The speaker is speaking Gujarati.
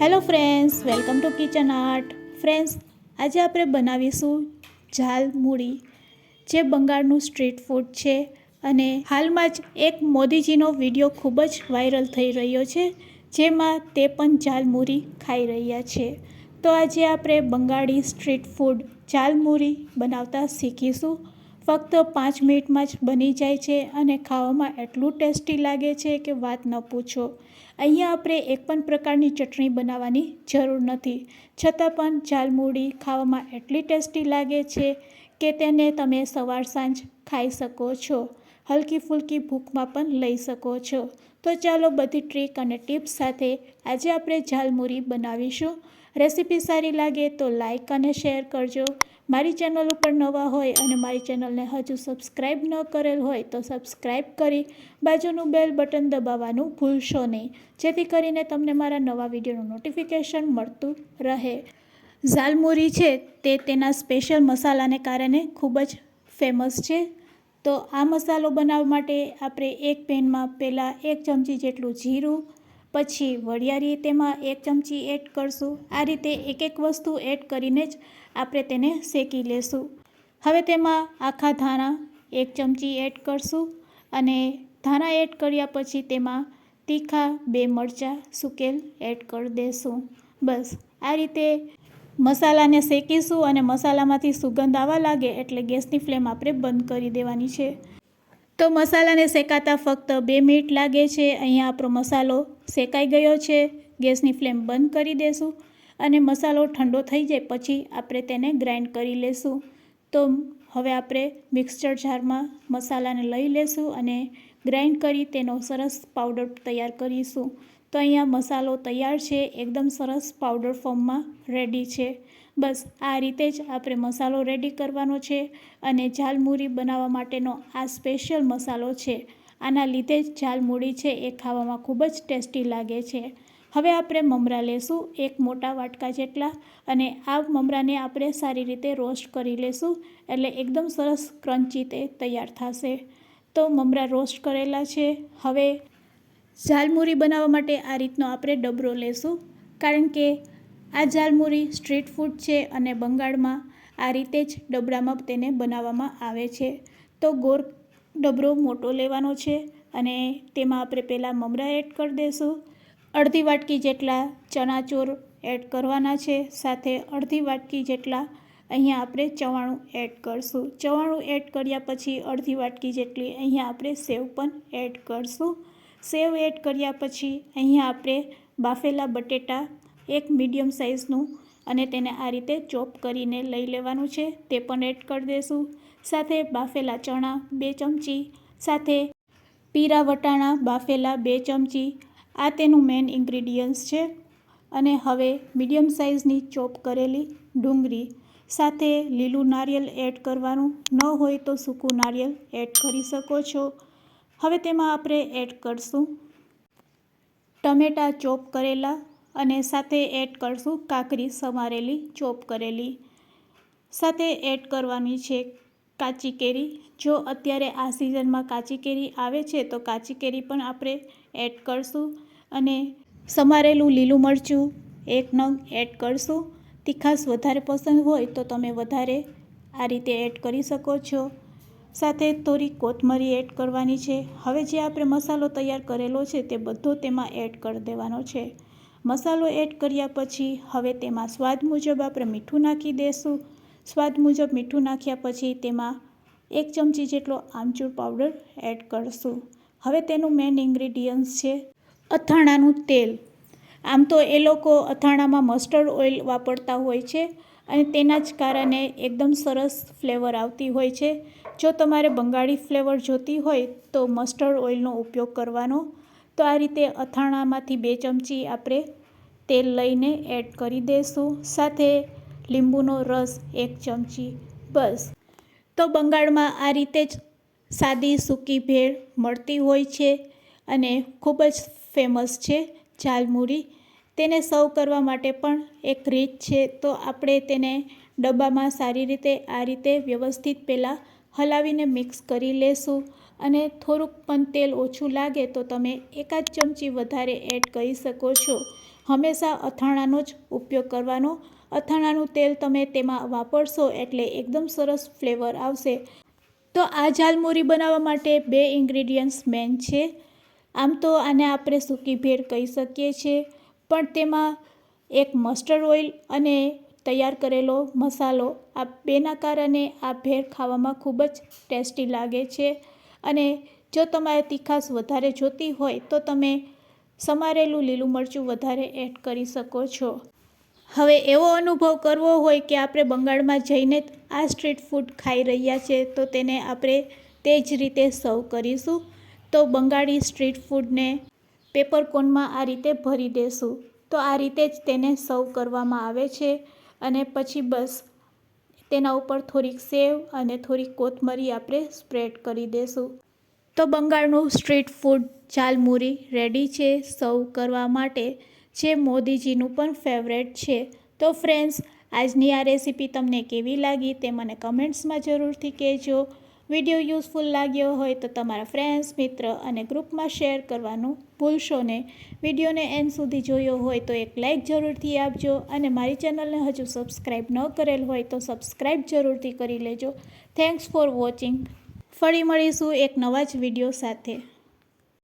Hello friends, welcome to kitchen art. Friends, આજે આપણે બનાવીશું ઝાલમુરી, જે બંગાળનું સ્ટ્રીટ ફૂડ છે. અને હાલમાં જ એક મોદીજીનો વિડીયો ખૂબ જ વાયરલ થઈ રહ્યો છે, જેમાં તે પણ ઝાલમુરી ખાઈ રહ્યા છે. તો આજે આપણે બંગાળી સ્ટ્રીટ ફૂડ ઝાલમુરી બનાવતા શીખીશું. ફક્ત 5 મિનિટમાં જ બની જાય છે અને ખાવામાં એટલું ટેસ્ટી લાગે છે કે વાત ન પૂછો. અહીંયા આપણે એક પણ પ્રકારની ચટણી બનાવવાની જરૂર નથી, છતાં પણ ઝાલમુરી ખાવામાં એટલી ટેસ્ટી લાગે છે કે તેને તમે સવાર સાંજ ખાઈ શકો છો. હલકી ફૂલકી ભૂખમાં પણ લઈ શકો છો. તો ચાલો બધી ટ્રીક અને ટિપ્સ સાથે આજે આપણે ઝાલમુરી બનાવીશું. રેસીપી સારી લાગે તો લાઈક અને શેર કરજો. મારી ચેનલ ઉપર નવા હોય અને મારી ચેનલને હજુ સબસ્ક્રાઈબ ન કરેલ હોય તો સબસ્ક્રાઈબ કરી બાજુનું બેલ બટન દબાવવાનું ભૂલશો નહીં, જેથી કરીને તમને મારા નવા વિડીયોનું નોટિફિકેશન મળતું રહે. ઝાલમુરી છે તે તેના સ્પેશિયલ મસાલાને કારણે ખૂબ જ ફેમસ છે. તો આ મસાલો બનાવવા માટે આપણે એક પેનમાં પહેલાં 1 ચમચી જેટલું જીરું, પછી વરિયાળી તેમાં 1 ચમચી એડ કરશું. આ રીતે એક વસ્તુ એડ કરીને જ આપણે તેને શેકી લેશું. હવે તેમાં આખા ધાણા 1 ચમચી એડ કરશું અને ધાણા એડ કર્યા પછી તેમાં તીખા 2 મરચાં સૂકેલ એડ કરી દેશું. બસ આ રીતે મસાલાને શેકીશું અને મસાલામાંથી સુગંધ આવવા લાગે એટલે ગેસની ફ્લેમ આપણે બંધ કરી દેવાની છે. તો મસાલાને શેકાતા ફક્ત 2 મિનિટ લાગે છે. અહીંયા આપણો મસાલો શેકાઈ ગયો છે. ગેસની ફ્લેમ બંધ કરી દેશું અને મસાલો ઠંડો થઈ જાય પછી આપણે તેને ગ્રાઇન્ડ કરી લેશું. તો હવે આપણે મિક્સર જારમાં મસાલાને લઈ લેશું અને ગ્રાઇન્ડ કરી તેનો સરસ પાવડર તૈયાર કરીશું. તો અહીંયા મસાલો તૈયાર છે, એકદમ સરસ પાવડર ફોર્મમાં રેડી છે. બસ આ રીતે જ આપણે મસાલો રેડી કરવાનો છે અને ઝાલમુરી બનાવવા માટેનો આ સ્પેશિયલ મસાલો છે. આના લીધે જ ઝાલમુરી છે એ ખાવામાં ખૂબ જ ટેસ્ટી લાગે છે. હવે આપણે મમરા લેશું 1 મોટા વાટકા જેટલા અને આ મમરાને આપણે સારી રીતે રોસ્ટ કરી લેશું, એટલે એકદમ સરસ ક્રન્ચી તે તૈયાર થશે. તો મમરા રોસ્ટ કરેલા છે. હવે ઝાલમુરી બનાવવા માટે આ રીતનો આપણે ડબરો લેશું, કારણ કે આ ઝાલમુરી સ્ટ્રીટ ફૂડ છે અને બંગાળમાં આ રીતે જ ડબરામાં તેને બનાવવામાં આવે છે. તો ગોળ ડબરો મોટો લેવાનો છે અને તેમાં આપણે પહેલાં મમરા એડ કરી દઈશું. અડધી વાટકી જેટલા ચણાચોર એડ કરવાના છે, સાથે અડધી વાટકી જેટલા અહીંયા આપણે ચવાણું એડ કરશું. ચવાણું એડ કર્યા પછી અડધી વાટકી જેટલી અહીંયા આપણે સેવ પણ એડ કરશું. સેવ એડ કર્યા પછી અહીંયા આપણે બાફેલા બટેટા 1 મીડિયમ સાઇઝનું અને તેને આ રીતે ચોપ કરીને લઈ લેવાનું છે, તે પણ એડ કરી દઈશું. સાથે બાફેલા ચણા 2 ચમચી, સાથે પીરા વટાણા બાફેલા 2 ચમચી. આ તેનું મેઇન ઇન્ગ્રીડિયન્ટ્સ છે. અને હવે મીડિયમ સાઇઝની ચોપ કરેલી ડુંગળી, સાથે લીલું નારિયેળ એડ કરવાનું, ન હોય તો સૂકું નારિયેળ એડ કરી શકો છો. હવે તેમાં આપણે એડ કરશું ટમેટાં ચોપ કરેલા અને સાથે એડ કરશું કાકડી સમારેલી ચોપ કરેલી. સાથે એડ કરવાની છે કાચી કેરી. જો અત્યારે આ સિઝનમાં કાચી કેરી આવે છે તો કાચી કેરી પણ આપણે એડ કરશું. અને સમારેલું લીલું મરચું 1 નંગ એડ કરશું. તીખાશ વધારે પસંદ હોય તો તમે વધારે આ રીતે એડ કરી શકો છો. સાથે થોડી કોથમરી એડ કરવાની છે. હવે જે આપણે મસાલો તૈયાર કરેલો છે તે બધો તેમાં એડ કરી દેવાનો છે. મસાલો એડ કર્યા પછી હવે તેમાં સ્વાદ મુજબ આપણે મીઠું નાખી દઈશું. સ્વાદ મુજબ મીઠું નાખ્યા પછી તેમાં 1 ચમચી જેટલો આમચૂર પાવડર એડ કરશું. હવે તેનું મેઇન ઇન્ગ્રીડિયન્ટ્સ છે અથાણાનું તેલ. આમ તો એ લોકો અથાણામાં મસ્ટર્ડ ઓઇલ વાપરતા હોય છે અને તેના જ કારણે એકદમ સરસ ફ્લેવર આવતી હોય છે. જો તમારે બંગાળી ફ્લેવર જોતી હોય તો મસ્ટર્ડ ઓઇલનો ઉપયોગ કરવાનો. તો આ રીતે અથાણામાંથી 2 ચમચી આપણે તેલ લઈને એડ કરી દઈશું. સાથે લીંબુનો રસ 1 ચમચી. બસ. તો બંગાળમાં આ રીતે જ સાદી સૂકી ભેળ મળતી હોય છે અને ખૂબ જ ફેમસ છે ઝાલમુરી. તેને સર્વ કરવા માટે પણ એક રીત છે. તો આપણે તેને ડબ્બામાં સારી રીતે આ રીતે વ્યવસ્થિત પહેલાં હલાવીને મિક્સ કરી લેશું અને થોડુંક પણ તેલ ઓછું લાગે તો તમે 1 ચમચી વધારે એડ કરી શકો છો. હંમેશા અથાણાંનો જ ઉપયોગ કરવાનો. અથાણાંનું તેલ તમે તેમાં વાપરશો એટલે એકદમ સરસ ફ્લેવર આવશે. તો આ ઝાલમુરી બનાવવા માટે 2 ઇન્ગ્રીડિયન્ટ્સ મેન છે. આમ તો આને આપણે સૂકી ભેળ કહી શકીએ છીએ, પણ તેમાં એક મસ્ટર્ડ ઓઇલ અને તૈયાર કરેલો મસાલો, આ બેના કારણે આ ભેળ ખાવામાં ખૂબ જ ટેસ્ટી લાગે છે. અને જો તમારે તીખાશ વધારે જોતી હોય તો તમે સમારેલું લીલું મરચું વધારે એડ કરી શકો છો. હવે એવો અનુભવ કરવો હોય કે આપણે બંગાળમાં જઈને આ સ્ટ્રીટ ફૂડ ખાઈ રહ્યા છે, તો તેને આપણે તે જ રીતે સર્વ કરીશું. તો બંગાળી સ્ટ્રીટ ફૂડને પેપરકોનમાં આ રીતે ભરી દેશું. તો આ રીતે જ તેને સર્વ કરવામાં આવે છે. અને પછી બસ તેના ઉપર થોડીક સેવ અને થોડીક કોથમરી આપણે સ્પ્રેડ કરી દેશું. તો બંગાળનું સ્ટ્રીટ ફૂડ ઝાલમુરી રેડી છે સર્વ કરવા માટે, જે મોદીજીનું પણ ફેવરેટ છે. તો ફ્રેન્ડ્સ, આજની આ રેસીપી તમને કેવી લાગી તે મને કમેન્ટ્સમાં જરૂરથી કહેજો. વિડીયો યુઝફુલ લાગ્યો હોય તો તમારા ફ્રેન્ડ્સ, મિત્ર અને ગ્રુપમાં શેર કરવાનું ભૂલશો નહીં. વિડીયોને એન્ડ સુધી જોયો હોય તો એક લાઇક જરૂરથી આપજો, અને મારી ચેનલને હજુ સબસ્ક્રાઈબ ન કરેલ હોય તો સબસ્ક્રાઈબ જરૂરથી કરી લેજો. Thanks for watching. ફરી મળીશું એક નવા જ વિડીયો સાથે.